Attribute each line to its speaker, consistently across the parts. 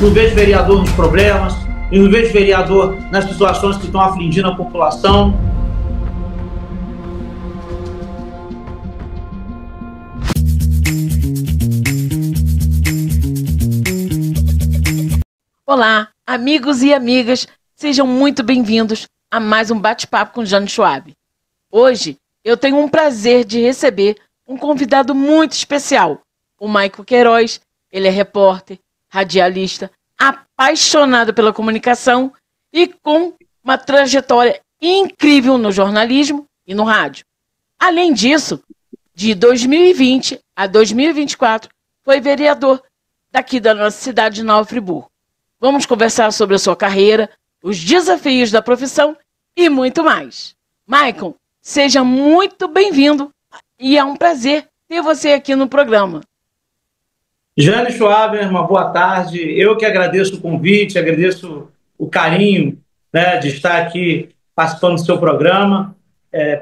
Speaker 1: não vejo vereador nos problemas, eu não vejo vereador nas situações que estão afligindo a população.
Speaker 2: Olá, amigos e amigas, sejam muito bem-vindos a mais um bate-papo com Jane Schwab. Hoje eu tenho um prazer de receber um convidado muito especial, o Maicon Queiroz. Ele é repórter, radialista, apaixonado pela comunicação e com uma trajetória incrível no jornalismo e no rádio. Além disso, de 2020 a 2024, foi vereador daqui da nossa cidade de Nova Friburgo. Vamos conversar sobre a sua carreira, os desafios da profissão e muito mais. Maicon, seja muito bem-vindo e é um prazer ter você aqui no programa.
Speaker 1: Jane Schwab, uma boa tarde. Eu que agradeço o convite, agradeço o carinho, né, de estar aqui participando do seu programa.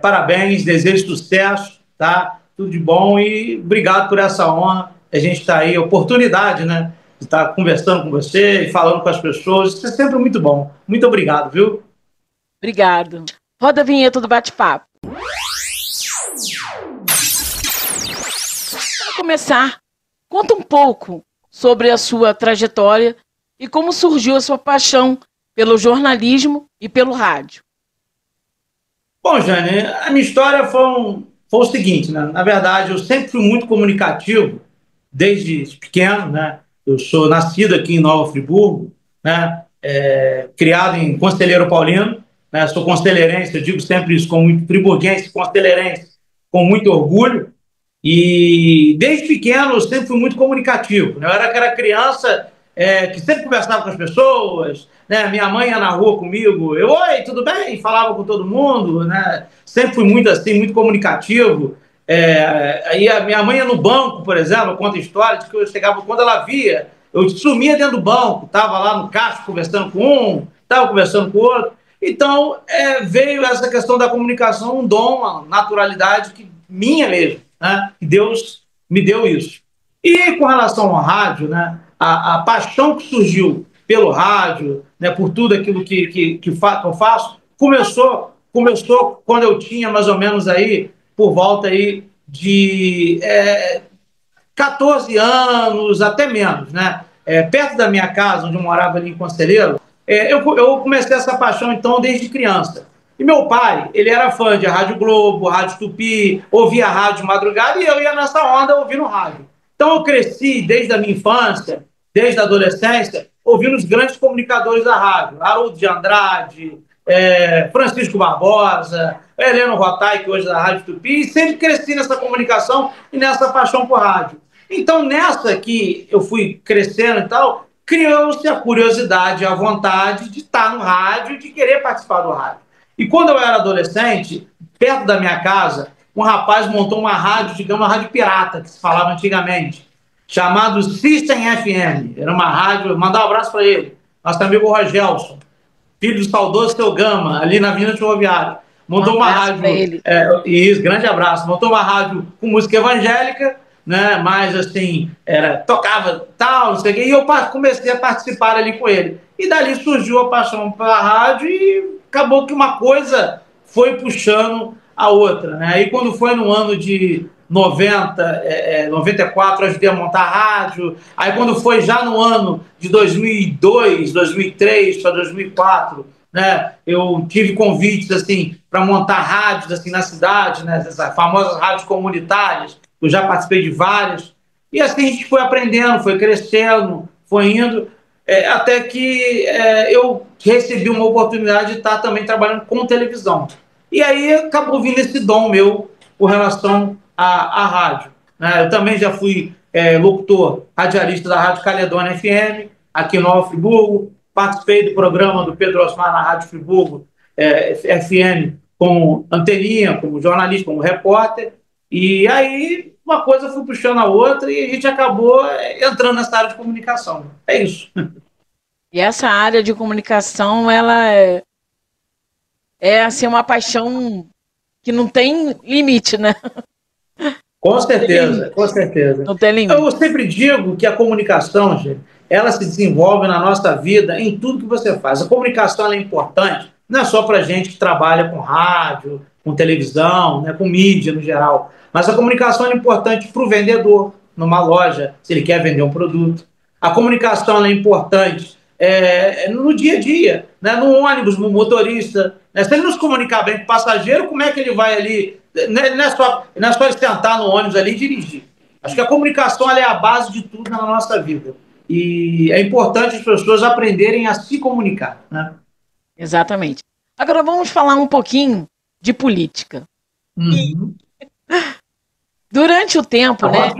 Speaker 1: Parabéns, desejo sucesso, tá? Tudo de bom e obrigado por essa honra. A gente está aí, oportunidade, né, de estar conversando com você e falando com as pessoas. Isso é sempre muito bom. Muito obrigado, viu?
Speaker 2: Obrigado. Roda a vinheta do bate-papo. Para começar, conta um pouco sobre a sua trajetória e como surgiu a sua paixão pelo jornalismo e pelo rádio.
Speaker 1: Bom, Jane, a minha história foi o seguinte, né? Na verdade, eu sempre fui muito comunicativo, desde pequeno, né? Eu sou nascido aqui em Nova Friburgo, né? Criado em Conselheiro Paulino, né? Sou conselheirense, eu digo sempre isso, com muito friburguense, conselheirense, com muito orgulho. E desde pequeno eu sempre fui muito comunicativo, né? Eu era aquela criança que sempre conversava com as pessoas, né? Minha mãe ia na rua comigo, oi, tudo bem? Falava com todo mundo, né? Sempre fui muito assim, muito comunicativo. Aí a minha mãe ia no banco, por exemplo, conta a história de que eu chegava, quando ela via, eu sumia dentro do banco, estava lá no caixa conversando com um, estava conversando com o outro. Então veio essa questão da comunicação, um dom, uma naturalidade minha mesmo, né? Que Deus me deu isso. E com relação ao rádio, né? A paixão que surgiu pelo rádio, né? Por tudo aquilo que eu faço, começou quando eu tinha mais ou menos aí, por volta aí de 14 anos, até menos, né? Perto da minha casa, onde eu morava ali em Conselheiro, eu comecei essa paixão, então, desde criança. E meu pai, ele era fã de Rádio Globo, Rádio Tupi, ouvia rádio de madrugada e eu ia nessa onda ouvindo rádio. Então eu cresci desde a minha infância, desde a adolescência, ouvindo os grandes comunicadores da rádio. Haroldo de Andrade, Francisco Barbosa, Heleno Rotai, que hoje é da Rádio Tupi, e sempre cresci nessa comunicação e nessa paixão por rádio. Então, nessa que eu fui crescendo e tal, criou-se a curiosidade, a vontade de estar no rádio e de querer participar do rádio. E quando eu era adolescente, perto da minha casa, um rapaz montou uma rádio, digamos, uma rádio pirata, que se falava antigamente, chamado System FM. Era uma rádio, mandar um abraço para ele, nosso amigo Rogelson, filho do saudoso Seu Gama, ali na Avenida Ferroviária. Montou uma rádio, isso, grande abraço, montou uma rádio com música evangélica, né, mas assim, tocava tal, não sei o quê, e eu comecei a participar ali com ele. E dali surgiu a paixão pela rádio e acabou que uma coisa foi puxando a outra, né? Aí quando foi no ano de 94, eu ajudei a montar a rádio. Aí quando foi já no ano de 2002, 2003 para 2004, né? Eu tive convites assim para montar rádios assim na cidade, né? Essas famosas rádios comunitárias. Eu já participei de várias. E assim a gente foi aprendendo, foi crescendo, foi indo, até que eu recebi uma oportunidade de estar também trabalhando com televisão. E aí acabou vindo esse dom meu com relação à rádio, né? Eu também já fui locutor radialista da Rádio Caledônia FM, aqui em Nova Friburgo. Participei do programa do Pedro Osmar na Rádio Friburgo FM, como anteninha, como jornalista, como repórter. E aí uma coisa foi puxando a outra e a gente acabou entrando nessa área de comunicação. É isso.
Speaker 2: E essa área de comunicação, ela é assim, uma paixão que não tem limite, né?
Speaker 1: Com certeza, com certeza.
Speaker 2: Não tem limite.
Speaker 1: Eu sempre digo que a comunicação, gente, ela se desenvolve na nossa vida em tudo que você faz. A comunicação é importante, não é só para a gente que trabalha com rádio, com televisão, né, com mídia no geral, mas a comunicação é importante para o vendedor, numa loja, se ele quer vender um produto. A comunicação é importante no dia a dia, né, no ônibus, no motorista. Né, se ele não se comunicar bem com o passageiro, como é que ele vai ali? Não é só ele sentar no ônibus ali e dirigir. Acho que a comunicação é a base de tudo na nossa vida. E é importante as pessoas aprenderem a se comunicar. Né?
Speaker 2: Exatamente. Agora vamos falar um pouquinho de política.
Speaker 1: Uhum.
Speaker 2: Durante o tempo, né?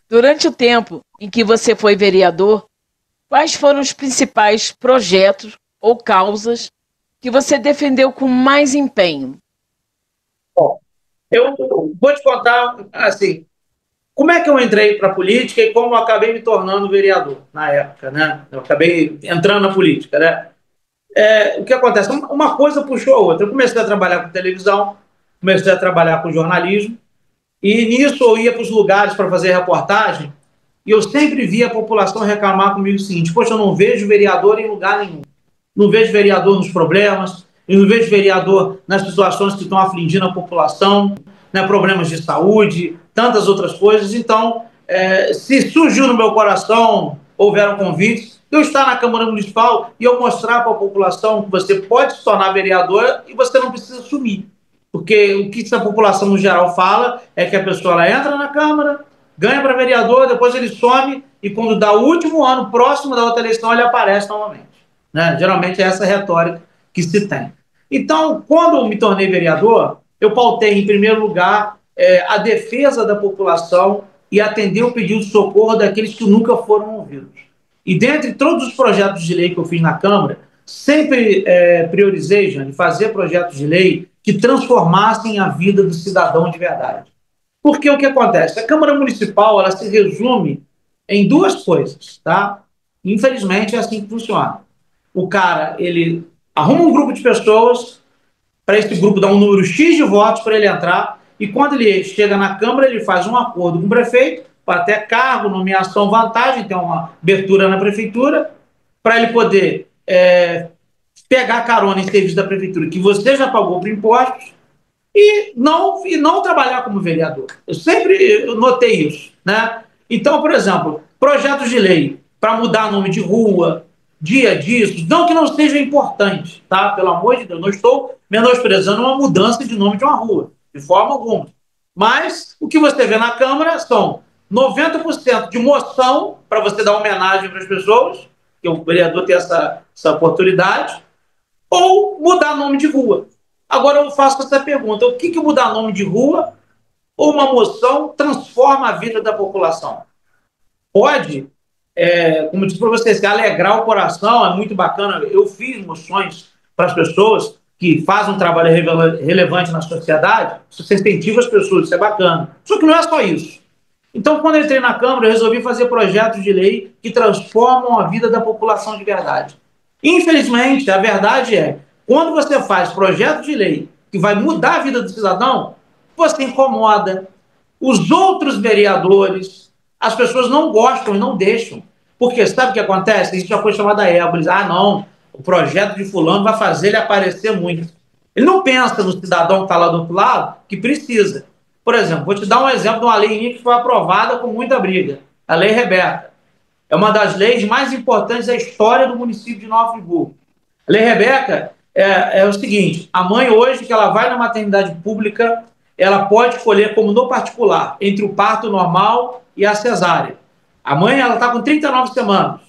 Speaker 2: Durante o tempo em que você foi vereador, quais foram os principais projetos ou causas que você defendeu com mais empenho?
Speaker 1: Bom, eu vou te contar, assim, como é que eu entrei para a política e como eu acabei me tornando vereador na época, né? Eu acabei entrando na política, né? O que acontece? Uma coisa puxou a outra. Eu comecei a trabalhar com televisão, comecei a trabalhar com jornalismo, e nisso eu ia para os lugares para fazer reportagem, e eu sempre via a população reclamar comigo o seguinte: poxa, eu não vejo vereador em lugar nenhum. Não vejo vereador nos problemas, eu não vejo vereador nas situações que estão afligindo a população, né, problemas de saúde, tantas outras coisas. Então, se surgiu no meu coração, houveram convites, eu estar na Câmara Municipal e eu mostrar para a população que você pode se tornar vereador e você não precisa sumir. Porque o que a população no geral fala é que a pessoa ela entra na Câmara, ganha para vereador, depois ele some e quando dá o último ano próximo da outra eleição ele aparece novamente. Né? Geralmente é essa retórica que se tem. Então, quando eu me tornei vereador, eu pautei, em primeiro lugar, a defesa da população e atender o pedido de socorro daqueles que nunca foram ouvidos. E dentre todos os projetos de lei que eu fiz na Câmara, sempre priorizei, Jane, fazer projetos de lei que transformassem a vida do cidadão de verdade. Porque o que acontece? A Câmara Municipal ela se resume em duas coisas, tá? Infelizmente é assim que funciona. O cara, ele arruma um grupo de pessoas, para esse grupo dar um número X de votos para ele entrar, e quando ele chega na Câmara, ele faz um acordo com o prefeito, para ter cargo, nomeação, vantagem, tem uma abertura na prefeitura, para ele poder pegar carona em serviço da prefeitura, que você já pagou por impostos, e não trabalhar como vereador. Eu sempre notei isso. Né? Então, por exemplo, projetos de lei para mudar nome de rua, dia disso, não que não seja importante, tá? Pelo amor de Deus, não estou menosprezando uma mudança de nome de uma rua, de forma alguma. Mas o que você vê na Câmara são 90% de moção para você dar homenagem para as pessoas, que o vereador tem essa oportunidade, ou mudar nome de rua. Agora eu faço essa pergunta: o que mudar nome de rua ou uma moção transforma a vida da população? Pode, como eu disse para vocês, alegrar o coração, é muito bacana. Eu fiz moções para as pessoas que fazem um trabalho relevante na sociedade, você incentiva as pessoas, isso é bacana. Só que não é só isso. Então, quando eu entrei na Câmara, eu resolvi fazer projetos de lei que transformam a vida da população de verdade. Infelizmente, a verdade é, quando você faz projeto de lei que vai mudar a vida do cidadão, você incomoda os outros vereadores, as pessoas não gostam e não deixam. Porque sabe o que acontece? Isso já foi chamado a éboli. Não, o projeto de fulano vai fazer ele aparecer muito. Ele não pensa no cidadão que está lá do outro lado, que precisa. Por exemplo, vou te dar um exemplo de uma lei que foi aprovada com muita briga. A Lei Rebeca. É uma das leis mais importantes da história do município de Nova Friburgo. A Lei Rebeca é o seguinte: a mãe hoje que ela vai na maternidade pública, ela pode escolher, como no particular, entre o parto normal e a cesárea. A mãe está com 39 semanas,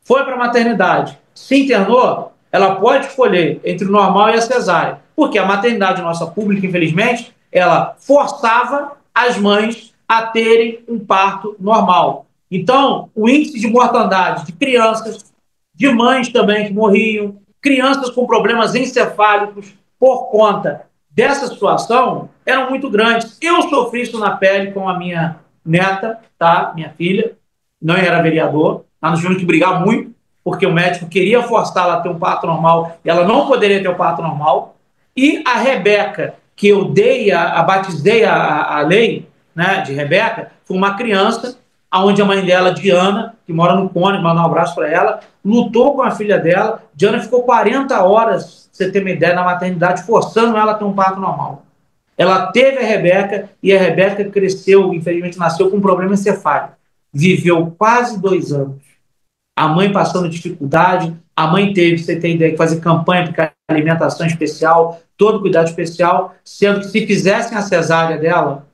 Speaker 1: foi para a maternidade, se internou, ela pode escolher entre o normal e a cesárea. Porque a maternidade nossa pública, infelizmente, ela forçava as mães a terem um parto normal. Então, o índice de mortandade de crianças, de mães também que morriam, crianças com problemas encefálicos por conta dessa situação, eram muito grandes. Eu sofri isso na pele com a minha neta, tá? Minha filha, não era vereador, nós tivemos que brigar muito, porque o médico queria forçá-la a ter um parto normal e ela não poderia ter o parto normal. E a Rebeca, que eu batizei a lei, né, de Rebeca, foi uma criança onde a mãe dela, Diana, que mora no Cone, manda um abraço para ela, lutou com a filha dela. Diana ficou 40 horas, pra você ter uma ideia, na maternidade, forçando ela a ter um parto normal. Ela teve a Rebeca e a Rebeca cresceu, infelizmente nasceu com um problema encefálico. Viveu quase 2 anos. A mãe passando dificuldade, a mãe teve, você tem ideia, que fazer campanha para alimentação especial, todo cuidado especial, sendo que se fizessem a cesárea dela,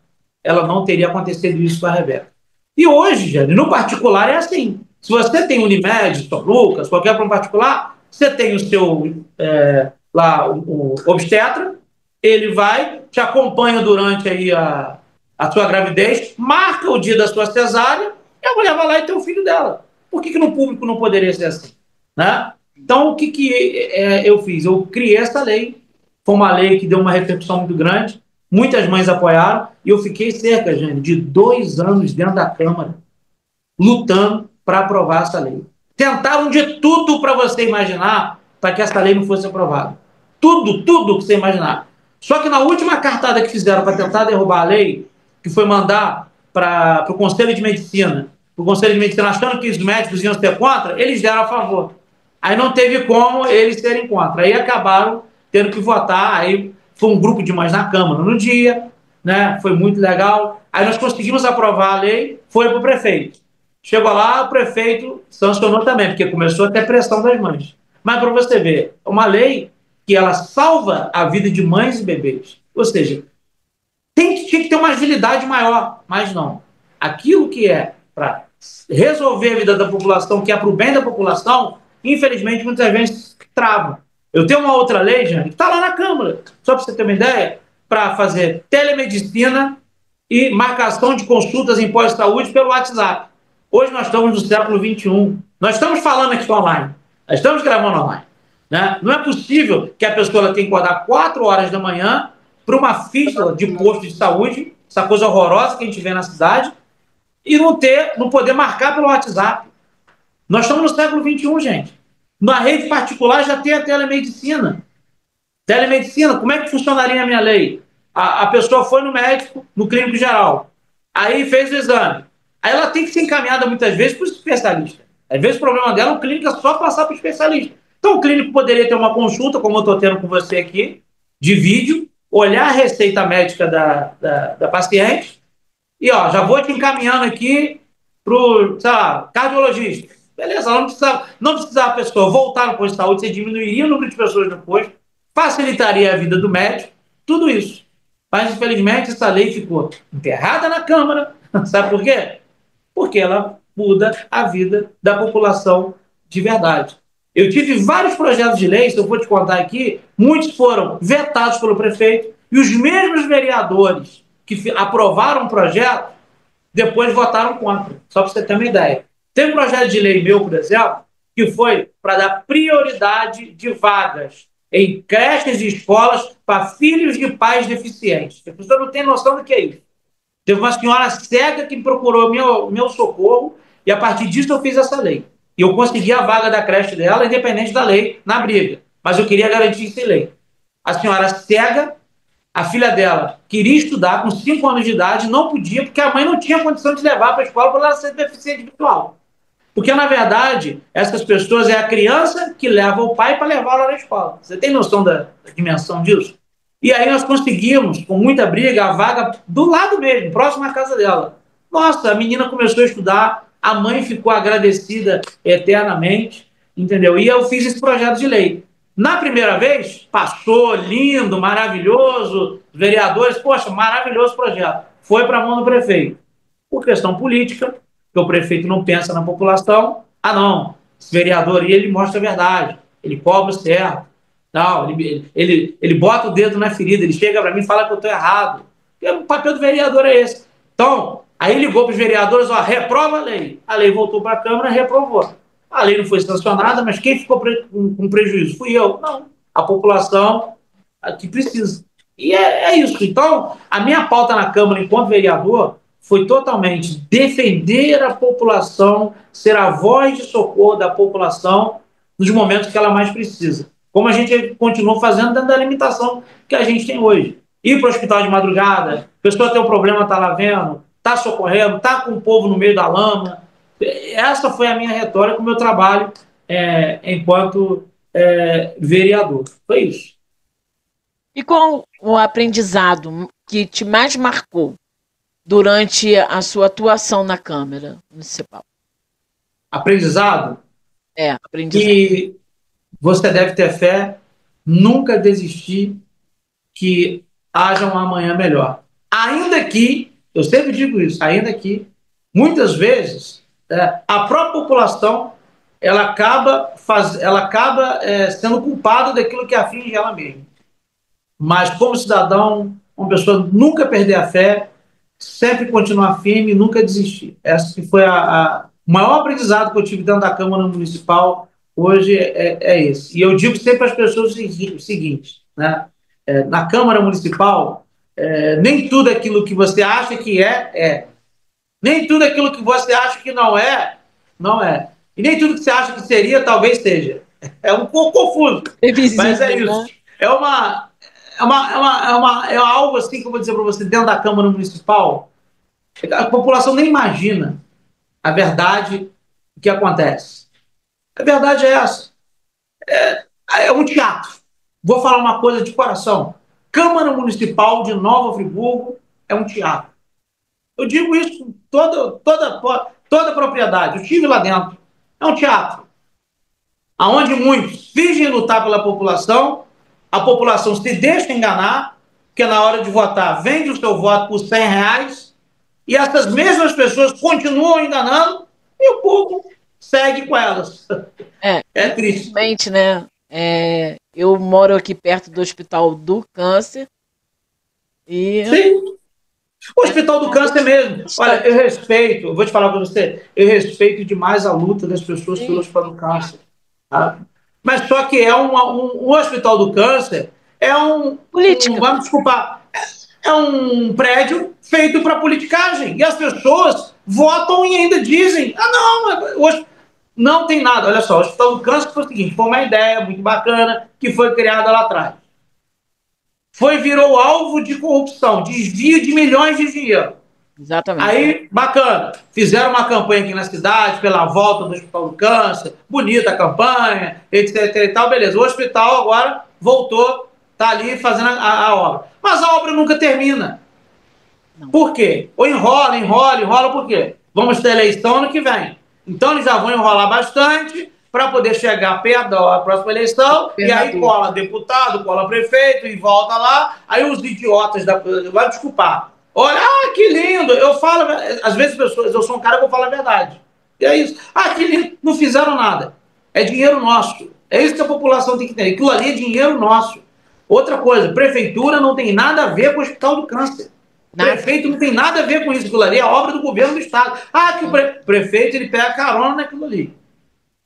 Speaker 1: ela não teria acontecido isso com a Rebeca. E hoje, Jane, no particular é assim. Se você tem Unimed, São Lucas, qualquer plano particular, você tem o seu lá o obstetra, ele vai, te acompanha durante aí a sua gravidez, marca o dia da sua cesárea e a mulher vai lá e tem o filho dela. Por que no público não poderia ser assim? Né? Então, o que eu fiz? Eu criei essa lei, foi uma lei que deu uma repercussão muito grande, muitas mães apoiaram, e eu fiquei cerca, gente, de 2 anos dentro da Câmara, lutando para aprovar essa lei. Tentaram de tudo para você imaginar para que essa lei não fosse aprovada. Tudo que você imaginar. Só que na última cartada que fizeram para tentar derrubar a lei, que foi mandar para o Conselho de Medicina, o Conselho de Medicina achando que os médicos iam ser contra, eles deram a favor. Aí não teve como eles serem contra. Aí acabaram tendo que votar. Aí foi um grupo de mães na Câmara no dia, né? Foi muito legal. Aí nós conseguimos aprovar a lei, foi para o prefeito. Chegou lá, o prefeito sancionou também, porque começou a ter pressão das mães. Mas para você ver, é uma lei que ela salva a vida de mães e bebês. Ou seja, tinha que ter uma agilidade maior, mas não. Aquilo que é para resolver a vida da população, que é para o bem da população, infelizmente, muitas vezes trava. Eu tenho uma outra lei, Jane, que está lá na Câmara, só para você ter uma ideia, para fazer telemedicina e marcação de consultas em pós-saúde pelo WhatsApp. Hoje nós estamos no século XXI. Nós estamos falando aqui online. Nós estamos gravando online. Né? Não é possível que a pessoa tenha que acordar 4 horas da manhã para uma fila de posto de saúde, essa coisa horrorosa que a gente vê na cidade, e não poder marcar pelo WhatsApp. Nós estamos no século XXI, gente. Na rede particular já tem a telemedicina. Telemedicina, como é que funcionaria a minha lei? A pessoa foi no médico, no clínico geral, aí fez o exame. Aí ela tem que ser encaminhada muitas vezes para o especialista. Às vezes o problema dela, o clínico é só passar para o especialista. Então o clínico poderia ter uma consulta, como eu estou tendo com você aqui, de vídeo, olhar a receita médica da paciente e já vou te encaminhando aqui para o cardiologista. Beleza, não precisa a pessoa voltar no posto de saúde, você diminuiria o número de pessoas no posto, facilitaria a vida do médico, tudo isso. Mas, infelizmente, essa lei ficou enterrada na Câmara. Sabe por quê? Porque ela muda a vida da população de verdade. Eu tive vários projetos de lei, se eu for te contar aqui, muitos foram vetados pelo prefeito, e os mesmos vereadores que aprovaram o projeto, depois votaram contra. Só para você ter uma ideia. Tem um projeto de lei meu, por exemplo, que foi para dar prioridade de vagas em creches e escolas para filhos de pais deficientes. A pessoa não tem noção do que é isso. Teve uma senhora cega que procurou meu socorro e a partir disso eu fiz essa lei. E eu consegui a vaga da creche dela, independente da lei, na briga. Mas eu queria garantir essa lei. A senhora cega, a filha dela queria estudar com 5 anos de idade, não podia, porque a mãe não tinha condição de levar para a escola por ela ser deficiente visual. Porque, na verdade, essas pessoas é a criança que leva o pai para levá-la na escola. Você tem noção da dimensão disso? E aí nós conseguimos, com muita briga, a vaga do lado mesmo, próximo à casa dela. Nossa, a menina começou a estudar, a mãe ficou agradecida eternamente, entendeu? E eu fiz esse projeto de lei. Na primeira vez, passou, lindo, maravilhoso, vereadores, poxa, maravilhoso projeto. Foi para a mão do prefeito. Por questão política, que o prefeito não pensa na população, não, esse vereador aí, ele mostra a verdade, ele cobra o certo, tal, ele bota o dedo na ferida, ele chega para mim e fala que eu estou errado. O papel do vereador é esse. Então, aí ligou para os vereadores, reprova a lei voltou para a Câmara, reprovou. A lei não foi sancionada, mas quem ficou com prejuízo? Fui eu. Não, a população que precisa. E é isso. Então, a minha pauta na Câmara, enquanto vereador, foi totalmente defender a população, ser a voz de socorro da população nos momentos que ela mais precisa. Como a gente continuou fazendo dentro da limitação que a gente tem hoje. Ir para o hospital de madrugada, a pessoa tem um problema, está lá vendo, está socorrendo, está com o povo no meio da lama. Essa foi a minha retórica, o meu trabalho enquanto vereador. Foi isso.
Speaker 2: E qual o aprendizado que te mais marcou durante a sua atuação na Câmara Municipal?
Speaker 1: Aprendizado?
Speaker 2: Aprendizado.
Speaker 1: Que você deve ter fé, nunca desistir, que haja um amanhã melhor. Ainda que, eu sempre digo isso, ainda que, muitas vezes, a própria população ela acaba sendo culpada daquilo que aflige ela mesma. Mas, como cidadão, uma pessoa nunca perder a fé, sempre continuar firme e nunca desistir. Esse que foi o maior aprendizado que eu tive dentro da Câmara Municipal hoje é esse. E eu digo sempre às pessoas o seguinte, né? Na Câmara Municipal, nem tudo aquilo que você acha que é. Nem tudo aquilo que você acha que não é, não é. E nem tudo que você acha que seria, talvez seja. É um pouco confuso, mas é isso. Né? É algo assim que eu vou dizer para você, dentro da Câmara Municipal, a população nem imagina a verdade que acontece. A verdade é essa. É um teatro. Vou falar uma coisa de coração. Câmara Municipal de Nova Friburgo é um teatro. Eu digo isso com toda a propriedade. Eu estive lá dentro. É um teatro. Onde muitos fingem lutar pela população, a população se deixa enganar, porque na hora de votar vende o seu voto por R$100, e essas mesmas pessoas continuam enganando e o povo segue com elas. É triste.
Speaker 2: Infelizmente, né? Eu moro aqui perto do Hospital do Câncer e...
Speaker 1: Sim. O Hospital do Câncer mesmo. Olha, eu respeito, vou te falar para você, eu respeito demais a luta das pessoas pelo Hospital do Câncer. Tá? Mas só que um Hospital do Câncer
Speaker 2: política.
Speaker 1: Vamos desculpar, é um prédio feito para politicagem. E as pessoas votam e ainda dizem, não tem nada. Olha só, o Hospital do Câncer foi o seguinte, foi uma ideia muito bacana que foi criada lá atrás. Virou alvo de corrupção, desvio de milhões de dinheiro.
Speaker 2: Exatamente.
Speaker 1: Aí, bacana, fizeram uma campanha aqui na cidade pela volta do Hospital do Câncer, bonita a campanha, etc e tal, beleza. O hospital agora voltou, está ali fazendo a obra. Mas a obra nunca termina. Não. Por quê? Ou enrola, por quê? Vamos ter eleição ano que vem. Então eles já vão enrolar bastante para poder chegar perto da próxima eleição, e aí cola deputado, cola prefeito, e volta lá, aí os idiotas vai desculpar. Olha, que lindo, eu falo, às vezes pessoas, eu sou um cara que eu falo a verdade. E é isso. Que lindo, não fizeram nada. É dinheiro nosso. É isso que a população tem que entender. Aquilo ali é dinheiro nosso. Outra coisa, prefeitura não tem nada a ver com o Hospital do Câncer. Prefeito não tem nada a ver com isso. Aquilo ali é obra do governo do estado. Que o prefeito ele pega carona naquilo ali.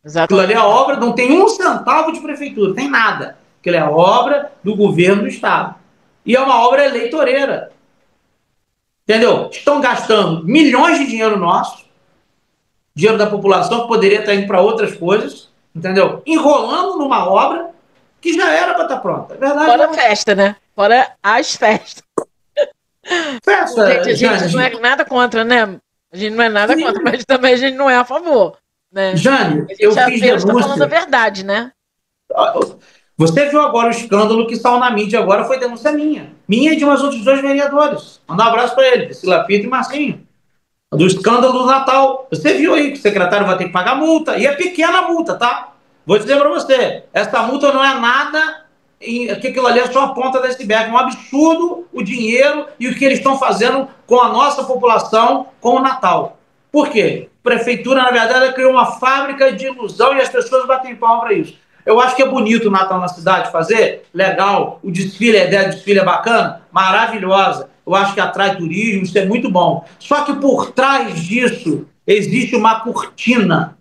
Speaker 1: Exatamente. Aquilo ali é obra, não tem um centavo de prefeitura, não tem nada. Aquilo é obra do governo do estado. E é uma obra eleitoreira. Entendeu? Estão gastando milhões de dinheiro nosso, dinheiro da população, que poderia estar indo para outras coisas, entendeu? Enrolando numa obra que já era para estar pronta. Verdade,
Speaker 2: fora a festa, né? Fora as festas.
Speaker 1: Festa,
Speaker 2: gente, a gente não é nada contra, né? A gente não é nada contra, mas também a gente não é a favor. Né?
Speaker 1: Jane, eu fiz denúncia.
Speaker 2: Está falando a verdade, né?
Speaker 1: Você viu agora o escândalo que saiu na mídia agora, foi denúncia minha. Minha e de umas outros 2 vereadores. Manda um abraço para ele, Priscila Pita e Marcinho. Do escândalo do Natal. Você viu aí que o secretário vai ter que pagar multa. E é pequena multa, tá? Vou dizer para você. Essa multa não é nada, que aquilo ali é só a ponta do iceberg. É um absurdo o dinheiro e o que eles estão fazendo com a nossa população com o Natal. Por quê? A prefeitura, na verdade, criou uma fábrica de ilusão e as pessoas batem palma para isso. Eu acho que é bonito o Natal na cidade fazer, legal, o desfile, a ideia do desfile é bacana, maravilhosa. Eu acho que atrai turismo, isso é muito bom. Só que por trás disso existe uma cortina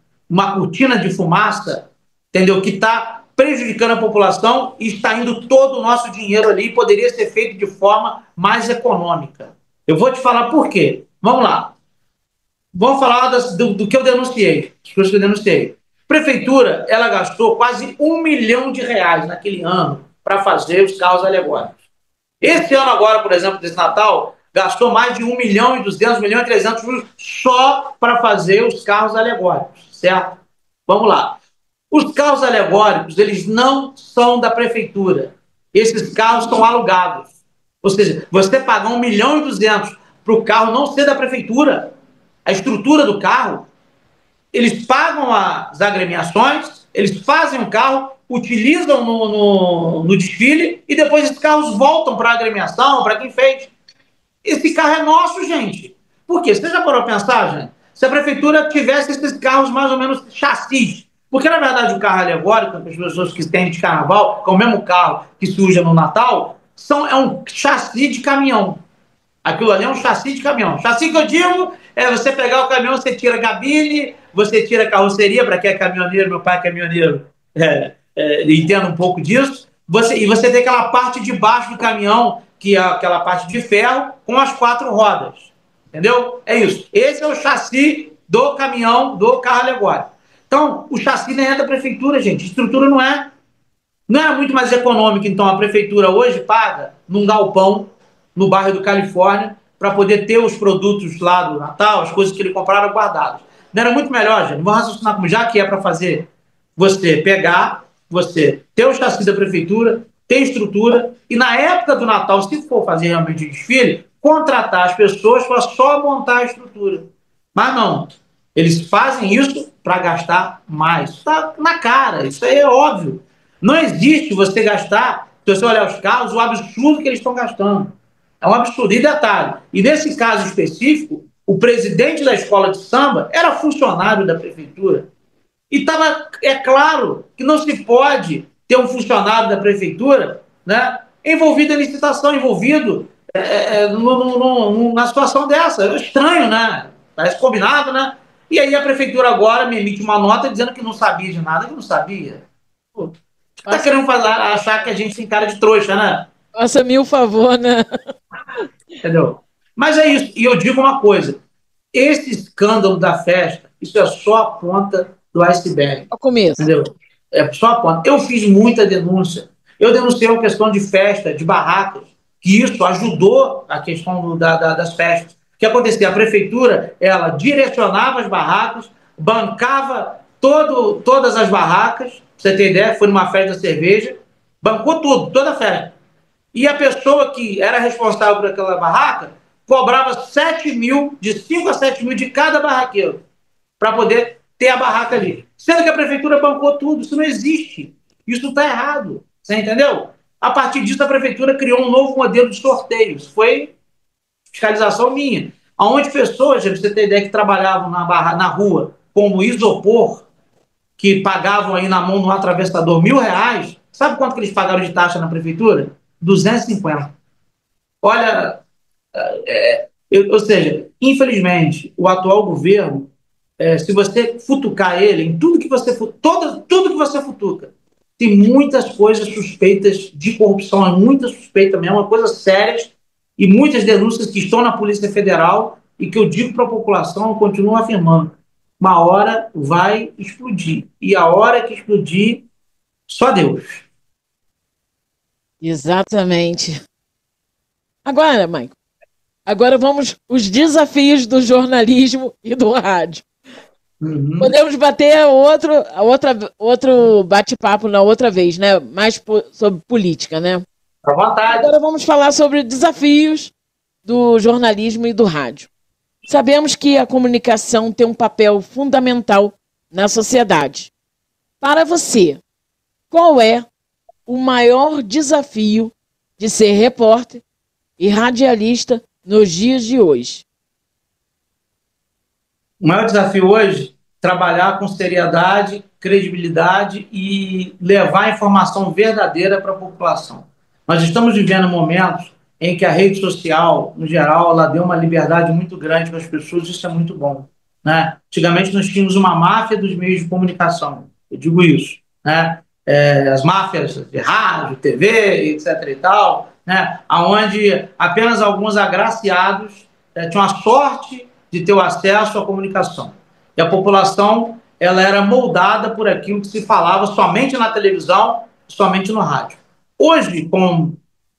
Speaker 1: de fumaça, entendeu? Que está prejudicando a população e está indo todo o nosso dinheiro ali e poderia ser feito de forma mais econômica. Eu vou te falar por quê. Vamos lá. Vamos falar do que eu denunciei, as coisas que eu denunciei. Prefeitura, ela gastou quase R$1 milhão naquele ano para fazer os carros alegóricos. Esse ano agora, por exemplo, desse Natal, gastou mais de 1.200.000, 1.300.000 só para fazer os carros alegóricos, certo? Vamos lá. Os carros alegóricos, eles não são da prefeitura. Esses carros são alugados. Ou seja, você pagar 1.200.000 para o carro não ser da prefeitura, a estrutura do carro, eles pagam as agremiações, eles fazem o carro, utilizam no desfile e depois esses carros voltam para a agremiação, para quem fez. Esse carro é nosso, gente. Por quê? Você já parou para pensar, gente? Se a prefeitura tivesse esses carros mais ou menos chassis, porque na verdade o carro alegórico, as pessoas que têm de carnaval, que é o mesmo carro que se usa no Natal, é um chassi de caminhão. Aquilo ali é um chassi de caminhão. Chassi que eu digo é você pegar o caminhão, você tira a cabine, você tira a carroceria, para quem é caminhoneiro, meu pai é caminhoneiro, entendo um pouco disso, e você tem aquela parte de baixo do caminhão, que é aquela parte de ferro, com as 4 rodas. Entendeu? É isso. Esse é o chassi do caminhão, do carro alegórico. Então, o chassi nem é da prefeitura, gente. A estrutura não é muito mais econômica. Então, a prefeitura hoje paga num galpão, no bairro do Califórnia, para poder ter os produtos lá do Natal, as coisas que ele compraram guardadas. Não era muito melhor, gente? Vamos raciocinar como já que é para fazer você pegar, você ter o chassi da prefeitura, ter estrutura, e na época do Natal, se for fazer realmente o desfile, contratar as pessoas para só montar a estrutura. Mas não. Eles fazem isso para gastar mais. Está na cara, isso aí é óbvio. Não existe você gastar, se você olhar os carros, o absurdo que eles estão gastando. É um absurdo. E detalhe, e nesse caso específico, o presidente da escola de samba era funcionário da prefeitura. E é claro que não se pode ter um funcionário da prefeitura, né, envolvido em licitação, envolvido na situação dessa. É estranho, né? Parece combinado, né? E aí a prefeitura agora me emite uma nota dizendo que não sabia de nada, que não sabia. Pô, tá querendo achar que a gente tem cara de trouxa, né?
Speaker 2: Faça-me o favor, né?
Speaker 1: Entendeu? Mas é isso. E eu digo uma coisa. Esse escândalo da festa, isso é só a ponta do iceberg.
Speaker 2: Ao começo.
Speaker 1: Entendeu? É só a ponta. Eu fiz muita denúncia. Eu denunciei a questão de festa, de barracas, que isso ajudou a questão das festas. O que acontecia? A prefeitura, ela direcionava as barracas, bancava todas as barracas, pra você ter ideia, foi numa festa da cerveja, bancou tudo, toda a festa. E a pessoa que era responsável por aquela barraca cobrava 7.000, de 5 a 7.000 de cada barraqueiro, para poder ter a barraca ali. Sendo que a prefeitura bancou tudo. Isso não existe. Isso está errado. Você entendeu? A partir disso, a prefeitura criou um novo modelo de sorteio. Isso foi fiscalização minha. Onde pessoas, pra você ter ideia, que trabalhavam na rua como isopor, que pagavam aí na mão no atravessador R$ 1.000, sabe quanto que eles pagaram de taxa na prefeitura? 250. Olha, ou seja, infelizmente, o atual governo, se você futucar ele, em tudo que você tudo que você futuca, tem muitas coisas suspeitas de corrupção, é muita suspeita mesmo, uma coisa séria, e muitas denúncias que estão na Polícia Federal e que eu digo para a população, eu continuo afirmando, uma hora vai explodir. E a hora que explodir, só Deus.
Speaker 2: Exatamente. Agora, Maicon, vamos os desafios do jornalismo e do rádio. Uhum. Podemos bater outro bate-papo na outra vez, né? Mais sobre política, né?
Speaker 1: À vontade.
Speaker 2: Agora vamos falar sobre desafios do jornalismo e do rádio. Sabemos que a comunicação tem um papel fundamental na sociedade. Para você, qual é o maior desafio de ser repórter e radialista nos dias de hoje?
Speaker 1: O maior desafio hoje é trabalhar com seriedade, credibilidade e levar a informação verdadeira para a população. Nós estamos vivendo momentos em que a rede social, no geral, ela deu uma liberdade muito grande para as pessoas, isso é muito bom. Né? Antigamente nós tínhamos uma máfia dos meios de comunicação, eu digo isso. Né? As máfias de rádio, TV, etc. e tal, né? Onde apenas alguns agraciados tinham a sorte de ter o acesso à comunicação. E a população ela era moldada por aquilo que se falava somente na televisão, somente no rádio. Hoje, com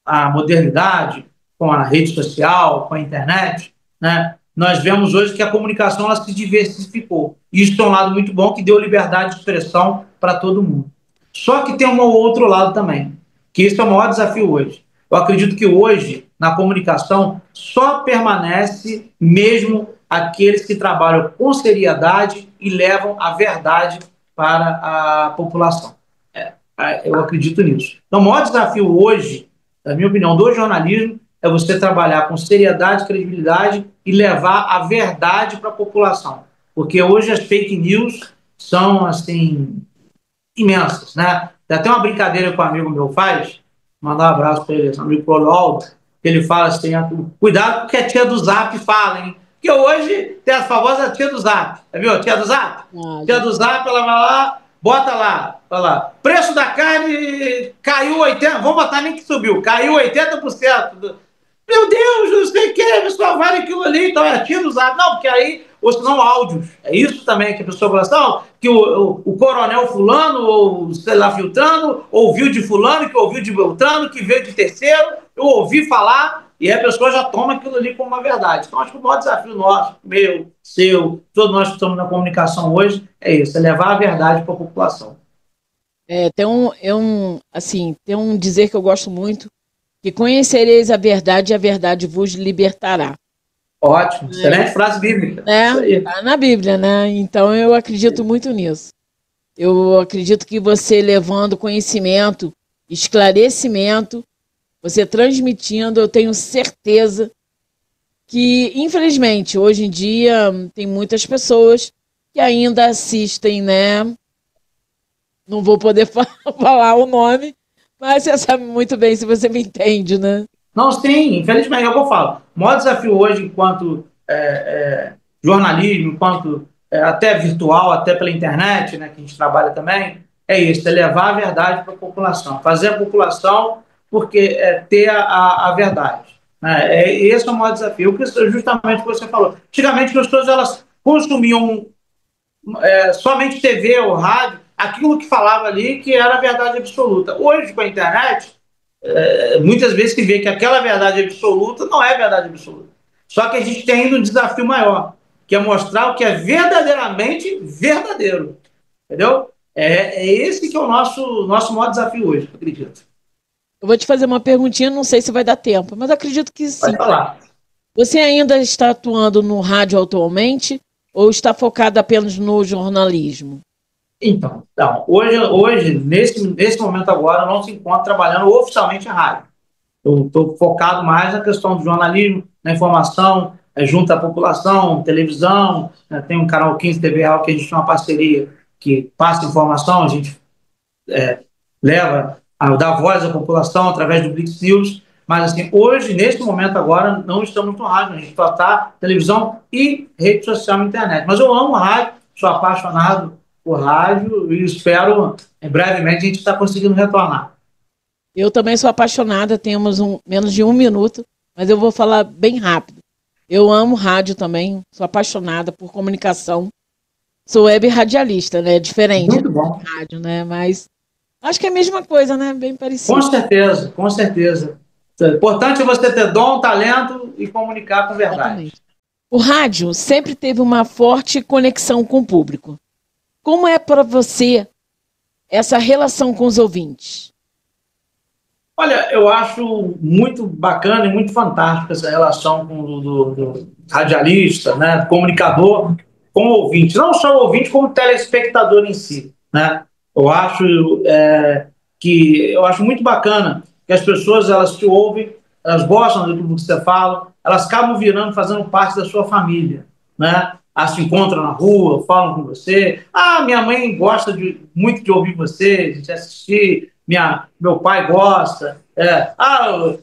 Speaker 1: a modernidade, com a rede social, com a internet, né, nós vemos hoje que a comunicação ela se diversificou. Isso é um lado muito bom, que deu liberdade de expressão para todo mundo. Só que tem um outro lado também, que esse é o maior desafio hoje. Eu acredito que hoje, na comunicação, só permanece mesmo aqueles que trabalham com seriedade e levam a verdade para a população. Eu acredito nisso. Então, o maior desafio hoje, na minha opinião, do jornalismo é você trabalhar com seriedade, credibilidade e levar a verdade para a população. Porque hoje as fake news são, assim, imensas, né? Tem até uma brincadeira que um amigo meu faz, mandar um abraço para ele, esse amigo Clodoaldo, que ele fala assim, cuidado com o que a tia do Zap fala, hein? Porque hoje tem a famosa tia do Zap, viu? A tia do Zap? Tia do Zap, ela vai lá, bota lá, olha lá, preço da carne caiu 80%, vamos botar nem que subiu, caiu 80%. Meu Deus, não sei o que, a pessoa vale aquilo ali, então é a tia do Zap. Não, porque aí, ou senão áudios. É isso também que a pessoa fala assim, não, que o coronel fulano, ou sei lá, filtrando, ouviu de fulano, que ouviu de Beltrano, que veio de terceiro, eu ouvi falar, e a pessoa já toma aquilo ali como uma verdade. Então, acho que o maior desafio nosso, meu, seu, todos nós que estamos na comunicação hoje, é isso, é levar a verdade para a população.
Speaker 2: Tem um dizer que eu gosto muito, que conhecereis a verdade e a verdade vos libertará.
Speaker 1: Ótimo, excelente frase bíblica.
Speaker 2: Está na Bíblia, né? Então eu acredito muito nisso. Eu acredito que você levando conhecimento, esclarecimento, você transmitindo, eu tenho certeza que, infelizmente, hoje em dia tem muitas pessoas que ainda assistem, né? Não vou poder falar o nome, mas você sabe muito bem se você me entende, né?
Speaker 1: Não, sim, infelizmente, é o que eu falo. O maior desafio hoje, enquanto jornalismo, enquanto até virtual, até pela internet, né, que a gente trabalha também, é isso, é levar a verdade para a população, fazer a população ter a verdade. Né? Esse é o maior desafio, justamente o que você falou. Antigamente, as pessoas elas consumiam somente TV ou rádio, aquilo que falava ali que era a verdade absoluta. Hoje, com a internet, muitas vezes se vê que aquela verdade absoluta não é verdade absoluta. Só que a gente tem ainda um desafio maior, que é mostrar o que é verdadeiramente verdadeiro. Entendeu? É esse que é o nosso maior desafio hoje, eu acredito.
Speaker 2: Eu vou te fazer uma perguntinha, não sei se vai dar tempo, mas acredito que sim.
Speaker 1: Pode falar.
Speaker 2: Você ainda está atuando no rádio atualmente ou está focado apenas no jornalismo?
Speaker 1: Então, hoje nesse momento agora, eu não se encontro trabalhando oficialmente em rádio. Eu estou focado mais na questão do jornalismo, na informação, junto à população, televisão, tem um canal 15 TV Real que a gente tem uma parceria que passa informação, a gente leva, dá voz à população através do Blitz News, mas assim, hoje, nesse momento agora, não estamos no rádio, a gente só está televisão e rede social e internet. Mas eu amo rádio, sou apaixonado por rádio e espero, brevemente, a gente está conseguindo retornar.
Speaker 2: Eu também sou apaixonada, temos menos de 1 minuto, mas eu vou falar bem rápido. Eu amo rádio também, sou apaixonada por comunicação. Sou web radialista, né? Diferente.
Speaker 1: Muito bom.
Speaker 2: Rádio, né? Mas acho que é a mesma coisa, né? Bem parecido.
Speaker 1: Com certeza, com certeza. O importante é você ter dom, talento e comunicar com verdade. Exatamente.
Speaker 2: O rádio sempre teve uma forte conexão com o público. Como é para você essa relação com os ouvintes?
Speaker 1: Olha, eu acho muito bacana e muito fantástica essa relação do radialista, né, do comunicador com o ouvinte. Não só o ouvinte, como o telespectador em si. Né? Eu acho muito bacana que as pessoas elas te ouvem, elas gostam do que você fala, elas acabam virando, fazendo parte da sua família. Né? Elas se encontram na rua, falam com você. Ah, minha mãe gosta muito de ouvir você, de te assistir. Meu pai gosta.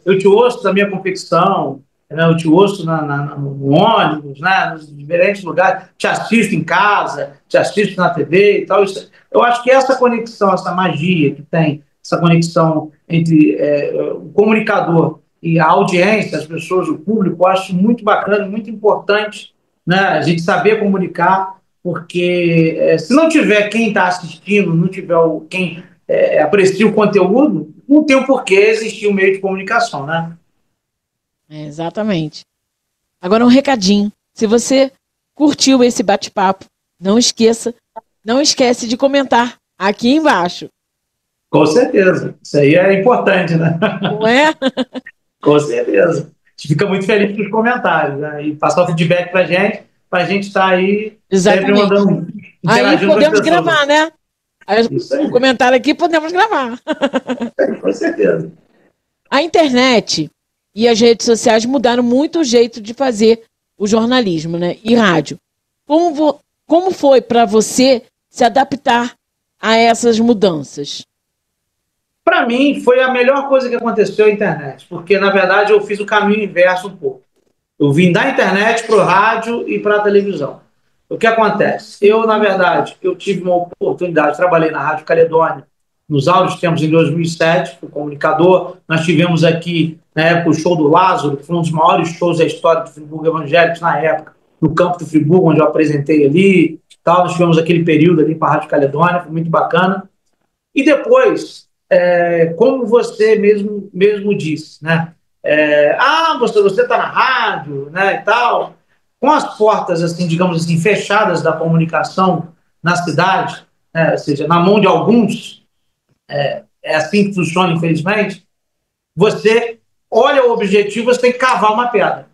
Speaker 1: Eu te ouço da minha competição, eu te ouço no ônibus, né, nos diferentes lugares, te assisto em casa, te assisto na TV e tal. Eu acho que essa conexão, essa magia que tem, essa conexão entre o comunicador e a audiência, as pessoas, o público, eu acho muito bacana, muito importante, né, a gente saber comunicar, porque se não tiver quem está assistindo, não tiver quem aprecia o conteúdo, não tem o porquê existir um meio de comunicação, né?
Speaker 2: Exatamente. Agora um recadinho. Se você curtiu esse bate-papo, não esquece de comentar aqui embaixo.
Speaker 1: Com certeza. Isso aí é importante, né?
Speaker 2: Não é?
Speaker 1: Com certeza. A gente fica muito feliz com os comentários, né? E passar o feedback para a gente estar aí sempre
Speaker 2: Exatamente.
Speaker 1: mandando,
Speaker 2: Aí
Speaker 1: interagindo com as
Speaker 2: podemos
Speaker 1: pessoas.
Speaker 2: gravar, né? Aí,
Speaker 1: Isso aí,
Speaker 2: o comentário aqui podemos gravar.
Speaker 1: com certeza.
Speaker 2: A internet e as redes sociais mudaram muito o jeito de fazer o jornalismo, né? E rádio. Como foi para você se adaptar a essas mudanças?
Speaker 1: Para mim, foi a melhor coisa que aconteceu à internet, porque, na verdade, eu fiz o caminho inverso um pouco. Eu vim da internet para o rádio e para a televisão. O que acontece? Eu, na verdade, eu tive uma oportunidade, trabalhei na Rádio Caledônia nos áureos tempos em 2007, fui comunicador. Nós tivemos aqui, na época, o show do Lázaro, que foi um dos maiores shows da história do Friburgo Evangélicos na época, no campo do Friburgo, onde eu apresentei ali. Tal. Nós tivemos aquele período ali para a Rádio Caledônia, foi muito bacana. E depois, como você mesmo disse, né? Você está na rádio, né, e tal, com as portas, assim, digamos assim, fechadas da comunicação na cidade, né, ou seja, na mão de alguns, é assim que funciona, infelizmente, você olha o objetivo, você tem que cavar uma pedra.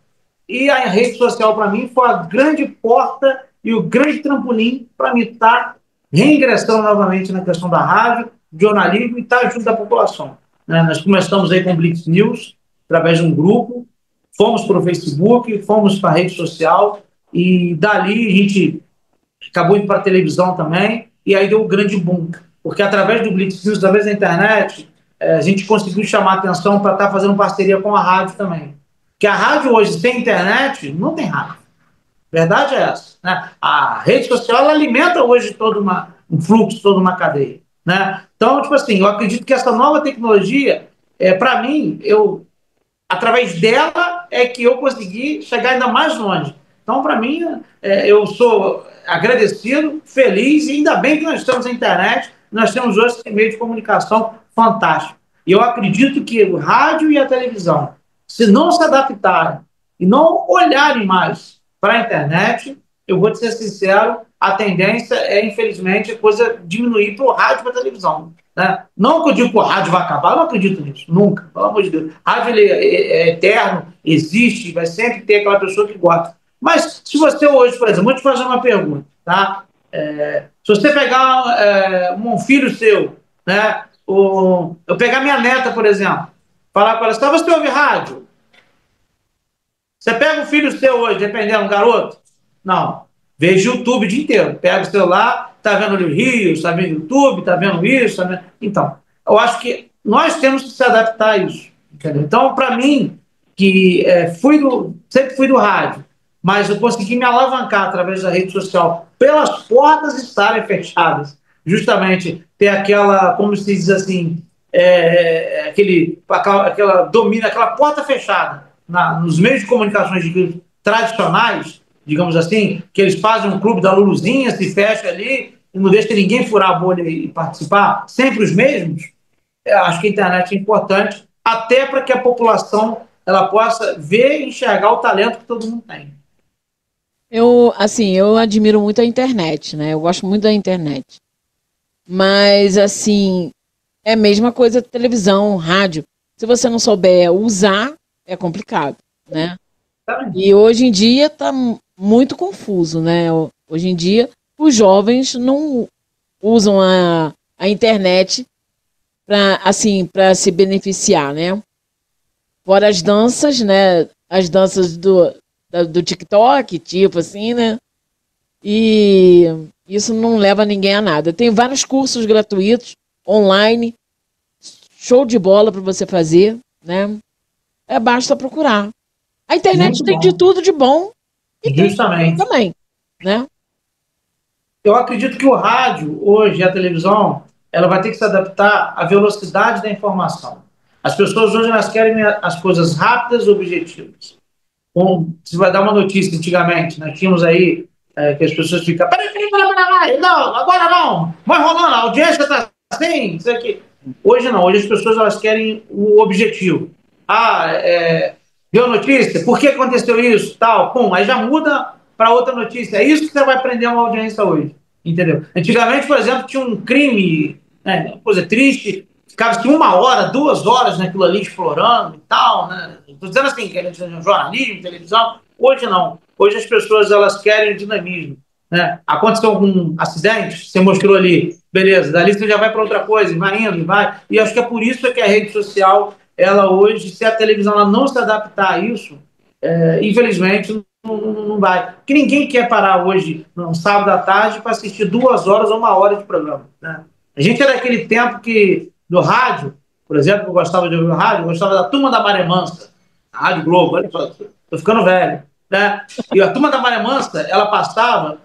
Speaker 1: E a rede social, para mim, foi a grande porta e o grande trampolim para me estar reingressando novamente na questão da rádio, jornalismo e estar junto da população. Né? Nós começamos aí com o Blitz News, através de um grupo, fomos para o Facebook, fomos para a rede social e dali a gente acabou indo para a televisão também e aí deu um grande boom. Porque através do Blitz News, através da internet, a gente conseguiu chamar a atenção para estar fazendo parceria com a rádio também. Que a rádio hoje, sem internet, não tem rádio. A verdade é essa. Né? A rede social ela alimenta hoje um fluxo, toda uma cadeia. Né? Então, tipo assim, eu acredito que essa nova tecnologia, para mim, através dela é que eu consegui chegar ainda mais longe. Então, para mim, eu sou agradecido, feliz, e ainda bem que nós estamos na internet, nós temos hoje esse meio de comunicação fantástico. E eu acredito que o rádio e a televisão, se não se adaptarem e não olharem mais para a internet, eu vou te ser sincero, a tendência é, infelizmente, a coisa diminuir para o rádio e para a televisão. Né? Não que eu digo que o rádio vai acabar, eu não acredito nisso, nunca, pelo amor de Deus. Rádio ele é eterno, existe, vai sempre ter aquela pessoa que gosta. Mas se você hoje, por exemplo, vou te fazer uma pergunta, tá? Se você pegar um filho seu, né? Eu pegar minha neta, por exemplo, falar com ela, só você ouve rádio? Você pega um filho seu hoje, dependendo, um garoto? Não. Veja o YouTube o dia inteiro. Pega o celular, tá vendo o Rio, tá vendo o YouTube, tá vendo isso. Tá vendo... Então, eu acho que nós temos que se adaptar a isso. Entendeu? Então, para mim, que sempre fui do rádio, mas eu consegui me alavancar através da rede social pelas portas estarem fechadas. Justamente ter aquela, como se diz assim, aquela porta fechada nos meios de comunicações tradicionais, digamos assim, que eles fazem um clube da Luluzinha, se fecha ali e não deixa ninguém furar a bolha e participar, sempre os mesmos. Eu acho que a internet é importante até para que a população ela possa ver e enxergar o talento que todo mundo tem.
Speaker 2: Eu admiro muito a internet, né? Eu gosto muito da internet. Mas, assim, é a mesma coisa televisão, rádio. Se você não souber usar, é complicado, né? E hoje em dia tá muito confuso, né? Hoje em dia, os jovens não usam a internet para se beneficiar, né? Fora as danças, né? As danças do TikTok, tipo assim, né? E isso não leva ninguém a nada. Tem vários cursos gratuitos, online, show de bola para você fazer, né? Basta procurar. A internet tem de tudo de bom e
Speaker 1: justamente
Speaker 2: tem também, né?
Speaker 1: Eu acredito que o rádio, hoje, a televisão, ela vai ter que se adaptar à velocidade da informação. As pessoas hoje elas querem as coisas rápidas e objetivas. Se vai dar uma notícia, antigamente, nós tínhamos aí que as pessoas ficam, peraí, não, agora não, vai rolando, a audiência está assim, isso aqui. Hoje não, hoje as pessoas elas querem o objetivo. Viu a notícia? Por que aconteceu isso? Tal, pum, aí já muda para outra notícia. É isso que você vai prender uma audiência hoje, entendeu? Antigamente, por exemplo, tinha um crime, né, coisa triste, ficava-se 1 hora, 2 horas naquilo ali explorando e tal, né? Estou dizendo assim, que é jornalismo, televisão. Hoje não. Hoje as pessoas elas querem dinamismo. Né? Aconteceu algum acidente, você mostrou ali, beleza, dali você já vai para outra coisa, vai indo, vai. E acho que é por isso que a rede social, ela hoje, se a televisão ela não se adaptar a isso, infelizmente não vai. Porque ninguém quer parar hoje, no sábado à tarde, para assistir 2 horas ou 1 hora de programa. Né? A gente é daquele tempo que, do rádio, por exemplo, eu gostava de ouvir o rádio, eu gostava da Turma da Maré Mansa, a Rádio Globo, olha só, estou ficando velho. Né? E a Turma da Maré Mansa, ela passava,